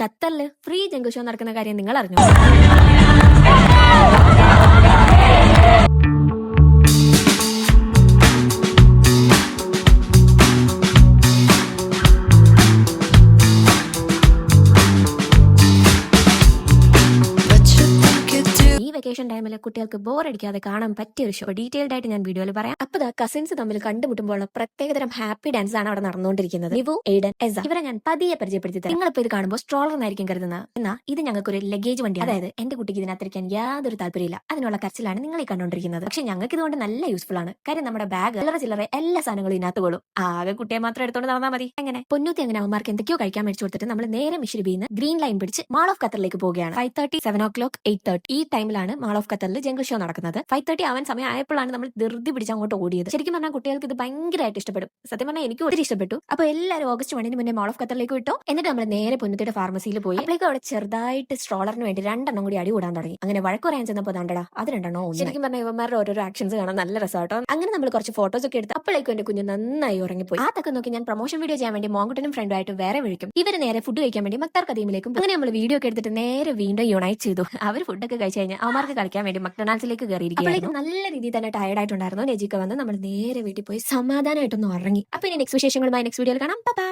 ഖത്തറില് free jungle show നടക്കുന്ന കാര്യം നിങ്ങൾ അറിഞ്ഞോ? വെക്കേഷൻ ടൈമിൽ കുട്ടികൾക്ക് ബോർ അടിക്കാതെ കാണാൻ പറ്റിയ ഒരു ഷോ ഡീറ്റെയിൽഡ് ആയിട്ട് ഞാൻ വീഡിയോയിൽ പറയാം. അപ്പൊ കസിൻസ് തമ്മിൽ കണ്ടുമുട്ടുമ്പോൾ പ്രത്യേകതരം ഹാപ്പി ഡാൻസ് ആണ് അവിടെ നടന്നുകൊണ്ടിരിക്കുന്നത്. നിവു, എയ്ഡൻ, എസ ഇവരെ ഞാൻ പതിയെ പരിചയപ്പെടുത്തി തരാം. നിങ്ങളിപ്പോ ഇത് കാണുമ്പോൾ സ്ട്രോളർ എന്നായിരിക്കും കരുതുന്നത്. എന്നാൽ ഇത് ഞങ്ങൾക്ക് ഒരു ലഗേജ് വണ്ടി. അതായത് എന്റെ കുട്ടിക്ക് ഇതിനകത്തിരിക്കാൻ യാതൊരു താല്പര്യമില്ല. അതിനുള്ള കരച്ചിലാണ് നിങ്ങൾ ഈ കണ്ടുകൊണ്ടിരിക്കുന്നത്. പക്ഷെ ഞങ്ങൾക്ക് ഇതുകൊണ്ട് നല്ല യൂസ്ഫുൾ ആണ്. കാര്യം നമ്മുടെ ബാഗ് ചില്ലറ എല്ലാ സാധനങ്ങളും ഇതിനകത്ത് കൊള്ളും. ആകെ കുട്ടിയെ മാത്രം എടുത്തോണ്ട് നടന്നാൽ മതി. അങ്ങനെ പൊന്നൂത്തി അങ്ങനെ അവന്മാർക്ക് എന്തൊക്കെയോ കഴിക്കാൻ മേടിച്ചു കൊടുത്തിട്ട് നമ്മൾ നേരെ മിഷിരിബിന്ന് ഗ്രീൻ ലൈൻ പിടിച്ച് മാൾ ഓഫ് ഖത്തറിലേക്ക് പോവുകയാണ്. 5:30, 7 o'clock, 8:30 ഈ ടൈമിലാണ് മാൾ ഓഫ് ഖത്തറിൽ ജംഗിൾ ഷോ നടക്കുന്നത്. 5:30 അവൻ സമയം ആയപ്പോഴാണ് നമ്മൾ ധൃതി പിടിച്ച് അങ്ങോട്ട് ഓടിയത്. ശരിക്കും പറഞ്ഞാൽ കുട്ടികൾക്ക് ഇത് ഭയങ്കരമായിട്ട് ഇഷ്ടപ്പെടും. സത്യം പറഞ്ഞാൽ എനിക്ക് ഒത്തിരി ഇഷ്ടപ്പെട്ടു. അപ്പൊ എല്ലാവരും ഓഗസ്റ്റ് 1 മുന്നേ മാൾ ഓഫ് ഖത്തറിലേക്ക് വിട്ടോ. എന്നിട്ട് നമ്മൾ നേരെ പൊന്നത്തിയുടെ ഫാർമസിയിൽ പോയി. അപ്പോഴേക്കും അവിടെ ചെറുതായിട്ട് സ്ട്രോളറിന് വേണ്ടി 2 കൂടി അടി കൂടാൻ തുടങ്ങി. അങ്ങനെ വഴക്ക് പറയാൻ ചെന്നപ്പോൾ ദാണ്ടടാ അത് 2 ശരിക്കും പറഞ്ഞാൽ ഇവന്മാരുടെ ഓരോരോ ആക്ഷൻസ് കാണാൻ നല്ല രസമാട്ടോ. അങ്ങനെ നമ്മൾ കുറച്ച് ഫോട്ടോസ് ഒക്കെ എടുത്ത് അപ്പോഴേക്കും എന്റെ കുഞ്ഞ് നന്നായി ഉറങ്ങിപ്പോയി. ആ തക്കം നോക്കി ഞാൻ പ്രൊമോഷൻ വീഡിയോ ചെയ്യാൻ വേണ്ടി മോങ്കുട്ടനും ഫ്രണ്ടുമായിട്ട് വേറെ വിളിക്കും. ഇവര് നേരെ ഫുഡ് കഴിക്കാൻ വേണ്ടി മക്താർ കദീമിലേക്കും. അങ്ങനെ നമ്മൾ വീഡിയോ ഒക്കെ എടുത്തിട്ട് നേരെ വീണ്ടും യുണൈറ്റ് ചെയ്തു. അവർ ഫുഡൊക്കെ കഴിച്ചു കഴിഞ്ഞാൽ അവന്മാർക്ക് കളിക്കാൻ വേണ്ടി മക്ഡൊണാൾഡ്സിലേക്ക് കയറിയിരിക്കും. നല്ല രീതിയിൽ തന്നെ ടയർഡ് ആയിട്ടുണ്ടായിരുന്നു. നെജിക്ക വന്ന് നമ്മൾ നേരെ വീട്ടിൽ പോയി സമാധാനമായിട്ടൊന്ന് ഉറങ്ങി. അപ്പൊ ഇനി നെക്സ്റ്റ് വിശേഷങ്ങളുമായി നെക്സ്റ്റ് വീഡിയോയിൽ കാണാം. ബൈ.